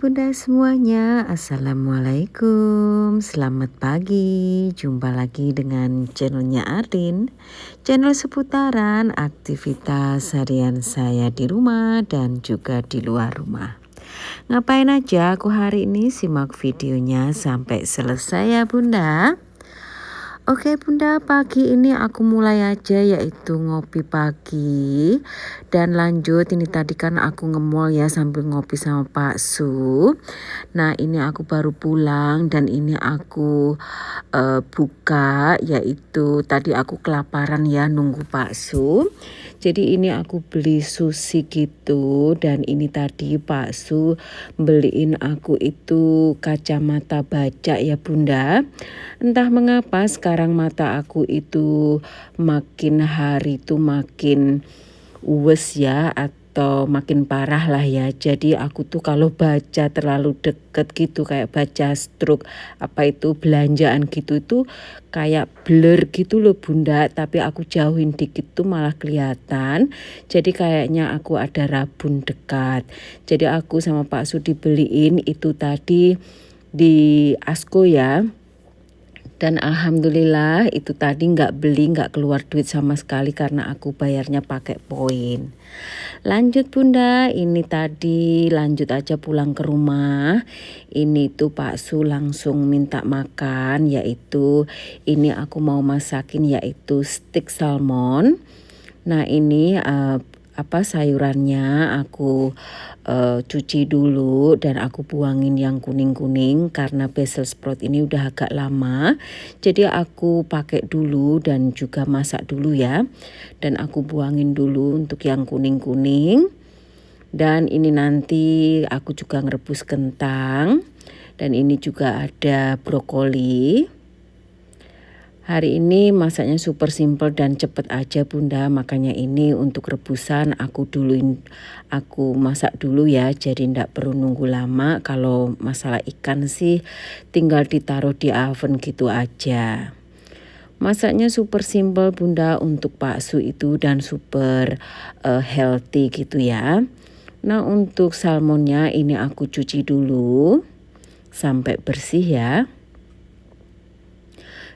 bunda semuanya, assalamualaikum, selamat pagi. Jumpa lagi dengan channelnya Arin, channel seputaran aktivitas harian saya di rumah dan juga di luar rumah. Ngapain aja aku hari ini? Simak videonya sampai selesai ya bunda. Oke bunda, pagi ini aku mulai aja yaitu ngopi pagi dan lanjut ini tadi kan aku nge-mall ya sambil ngopi sama Pak Su. Nah ini aku baru pulang dan ini aku buka yaitu tadi aku kelaparan ya nunggu Pak Su. Jadi ini aku beli sushi gitu dan ini tadi Pak Su beliin aku itu kacamata baca ya bunda. Entah mengapa sekarang mata aku itu makin hari itu makin wes ya atau makin parah lah ya. Jadi aku tuh kalau baca terlalu deket gitu kayak baca stroke apa itu belanjaan gitu itu kayak blur gitu loh bunda. Tapi aku jauhin dikit tuh malah kelihatan. Jadi kayaknya aku ada rabun dekat. Jadi aku sama Pak Su dibeliin itu tadi di Asko ya. Dan alhamdulillah itu tadi nggak keluar duit sama sekali karena aku bayarnya pakai poin. Lanjut bunda, ini tadi lanjut aja pulang ke rumah. Ini tuh Pak Su langsung minta makan yaitu ini aku mau masakin yaitu steak salmon. Nah ini sayurannya aku cuci dulu dan aku buangin yang kuning-kuning karena Brussels sprout ini udah agak lama. Jadi aku pakai dulu dan juga masak dulu ya. Dan aku buangin dulu untuk yang kuning-kuning. Dan ini nanti aku juga ngerebus kentang. Dan ini juga ada brokoli. Hari ini masaknya super simple dan cepet aja bunda, makanya ini untuk rebusan aku masak dulu ya, jadi ndak perlu nunggu lama. Kalau masalah ikan sih tinggal ditaruh di oven gitu aja. Masaknya super simple bunda untuk Pak Su itu dan super healthy gitu ya. Nah untuk salmonnya ini aku cuci dulu sampai bersih ya.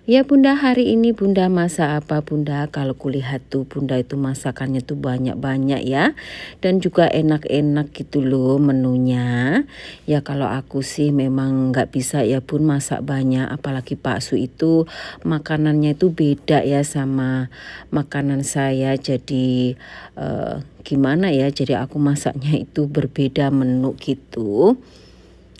Ya bunda, hari ini bunda masak apa bunda? Kalau kulihat tuh bunda itu masakannya tuh banyak-banyak ya. Dan juga enak-enak gitu loh menunya. Ya kalau aku sih memang nggak bisa ya bun masak banyak. Apalagi Pak Su itu makanannya itu beda ya sama makanan saya. Jadi gimana ya, jadi aku masaknya itu berbeda menu gitu.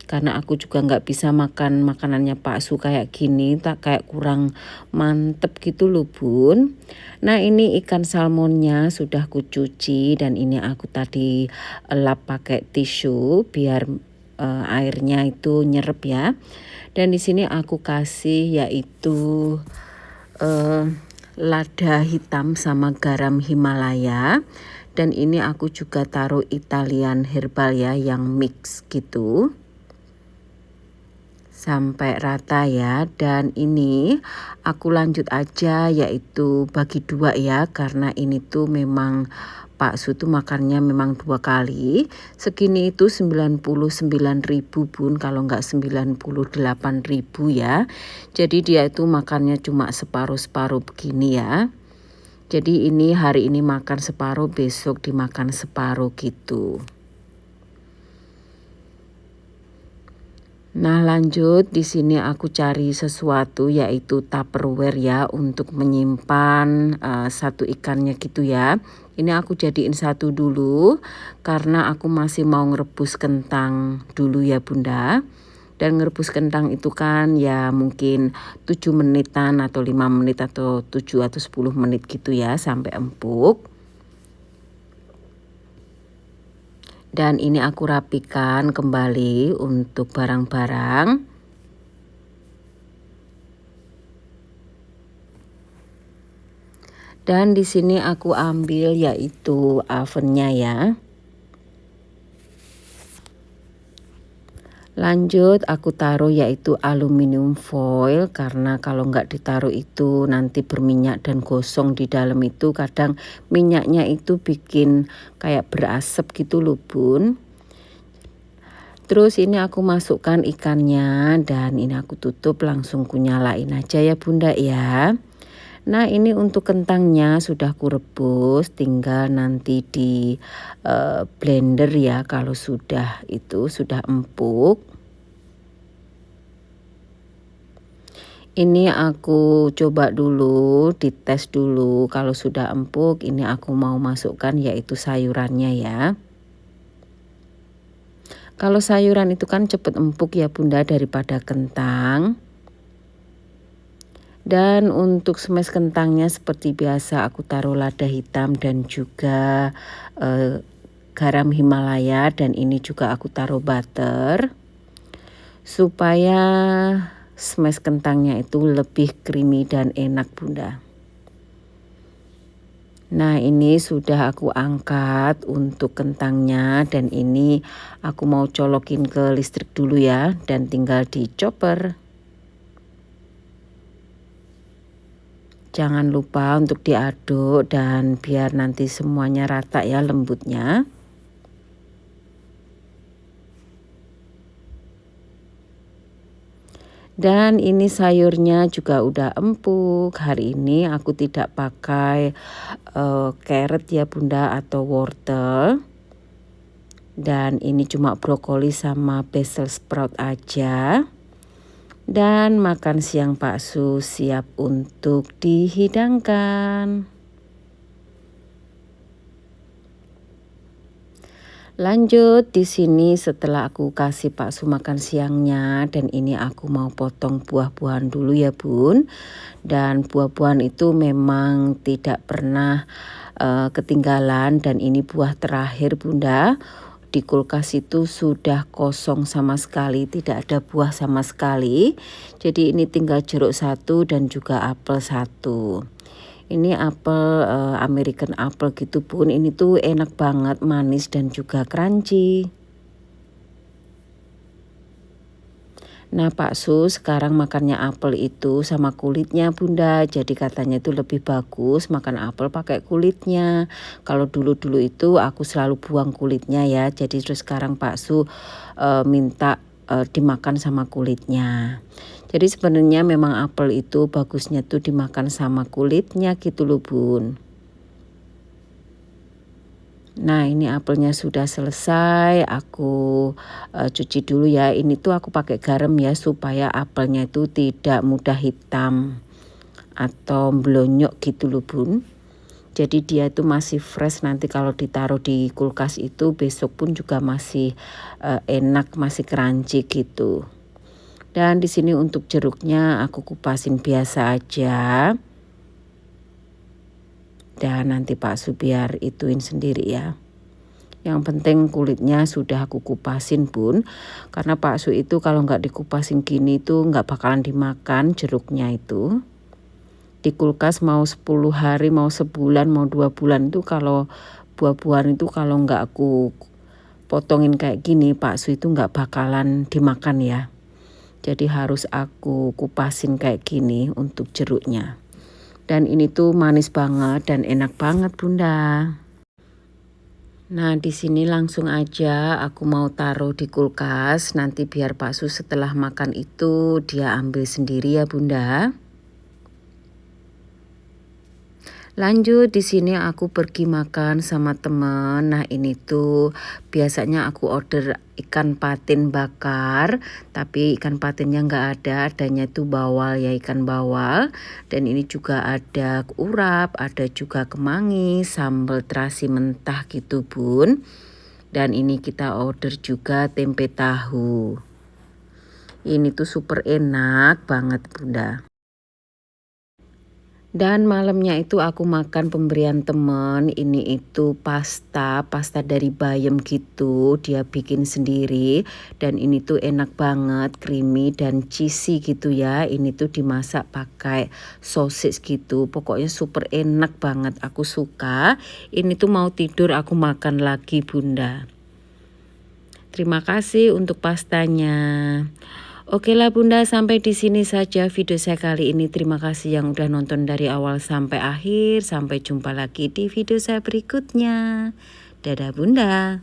Karena aku juga nggak bisa makan makanannya Pak Su kayak gini, tak kayak kurang mantep gitu loh bun. Nah ini ikan salmonnya sudah aku cuci dan ini aku tadi lap pakai tisu biar airnya itu nyerep ya. Dan di sini aku kasih yaitu lada hitam sama garam Himalaya. Dan ini aku juga taruh Italian herbal ya yang mix gitu. Sampai rata ya, dan ini aku lanjut aja yaitu bagi dua ya karena ini tuh memang Pak Su tuh makannya memang 2 kali. Segini itu 99.000 bun, kalau enggak 98.000 ya. Jadi dia itu makannya cuma separuh-separuh begini ya. Jadi ini hari ini makan separuh, besok dimakan separuh gitu. Nah lanjut di sini aku cari sesuatu yaitu tupperware ya untuk menyimpan satu ikannya gitu ya. Ini aku jadiin satu dulu karena aku masih mau ngerebus kentang dulu ya bunda. Dan ngerebus kentang itu kan ya mungkin 7 menitan atau 5 menit atau 7 atau 10 menit gitu ya sampai empuk. Dan ini aku rapikan kembali untuk barang-barang. Dan di sini aku ambil yaitu ovennya ya. Lanjut aku taruh yaitu aluminium foil karena kalau nggak ditaruh itu nanti berminyak dan gosong di dalam itu kadang minyaknya itu bikin kayak berasap gitu loh bun. Terus ini aku masukkan ikannya dan ini aku tutup, langsung kunyalain aja ya Bunda ya. Nah ini untuk kentangnya sudah kurebus, tinggal nanti di blender ya kalau sudah sudah empuk. Ini aku coba dulu, dites dulu kalau sudah empuk, ini aku mau masukkan yaitu sayurannya ya. Kalau sayuran itu kan cepet empuk ya Bunda daripada kentang. Dan untuk smash kentangnya seperti biasa aku taruh lada hitam dan juga garam Himalaya, dan ini juga aku taruh butter supaya smash kentangnya itu lebih creamy dan enak Bunda. Nah ini sudah aku angkat untuk kentangnya, dan ini aku mau colokin ke listrik dulu ya, dan tinggal di chopper. Jangan lupa untuk diaduk dan biar nanti semuanya rata ya lembutnya. Dan ini sayurnya juga udah empuk. Hari ini aku tidak pakai carrot ya Bunda atau wortel. Dan ini cuma brokoli sama basil sprout aja. Dan makan siang Pak Su siap untuk dihidangkan. Lanjut di sini setelah aku kasih Pak Su makan siangnya, dan ini aku mau potong buah-buahan dulu ya Bun. Dan buah-buahan itu memang tidak pernah ketinggalan, dan ini buah terakhir Bunda. Di kulkas itu sudah kosong sama sekali, tidak ada buah sama sekali. Jadi ini tinggal jeruk 1 dan juga apel 1. Ini apel American apple gitu Bun. Ini tuh enak banget, manis dan juga crunchy. Nah Pak Su sekarang makannya apel itu sama kulitnya Bunda. Jadi katanya itu lebih bagus makan apel pakai kulitnya. Kalau dulu-dulu itu aku selalu buang kulitnya ya. Jadi terus sekarang Pak Su minta dimakan sama kulitnya. Jadi sebenarnya memang apel itu bagusnya tuh dimakan sama kulitnya gitu loh Bun. Nah ini apelnya sudah selesai, aku cuci dulu ya. Ini tuh aku pakai garam ya supaya apelnya itu tidak mudah hitam atau blonyok gitu loh Bun. Jadi dia itu masih fresh, nanti kalau ditaruh di kulkas itu besok pun juga masih enak, masih crunchy gitu. Dan di sini untuk jeruknya aku kupasin biasa aja. Dan nanti Pak Su biar ituin sendiri ya. Yang penting kulitnya sudah aku kupasin Bun. Karena Pak Su itu kalau nggak dikupasin gini tuh nggak bakalan dimakan jeruknya itu. Di kulkas mau 10 hari, mau sebulan, mau 2 bulan itu kalau buah-buahan itu kalau nggak aku potongin kayak gini Pak Su itu nggak bakalan dimakan ya. Jadi harus aku kupasin kayak gini untuk jeruknya. Dan ini tuh manis banget dan enak banget Bunda. Nah di sini langsung aja aku mau taruh di kulkas. Nanti biar Pak Su setelah makan itu dia ambil sendiri ya Bunda. Lanjut di sini aku pergi makan sama temen. Nah ini tuh biasanya aku order ikan patin bakar, tapi ikan patinnya nggak ada, adanya tuh bawal ya, ikan bawal. Dan ini juga ada urap, ada juga kemangi, sambal terasi mentah gitu Bun. Dan ini kita order juga tempe tahu. Ini tuh super enak banget Bunda. Dan malamnya itu aku makan pemberian temen, ini itu pasta dari Bayem gitu, dia bikin sendiri. Dan ini tuh enak banget, creamy dan cheesy gitu ya. Ini tuh dimasak pakai sosis gitu, pokoknya super enak banget, aku suka. Ini tuh mau tidur aku makan lagi Bunda. Terima kasih untuk pastanya. Oke lah Bunda, sampai di sini saja video saya kali ini. Terima kasih yang udah nonton dari awal sampai akhir. Sampai jumpa lagi di video saya berikutnya. Dadah Bunda.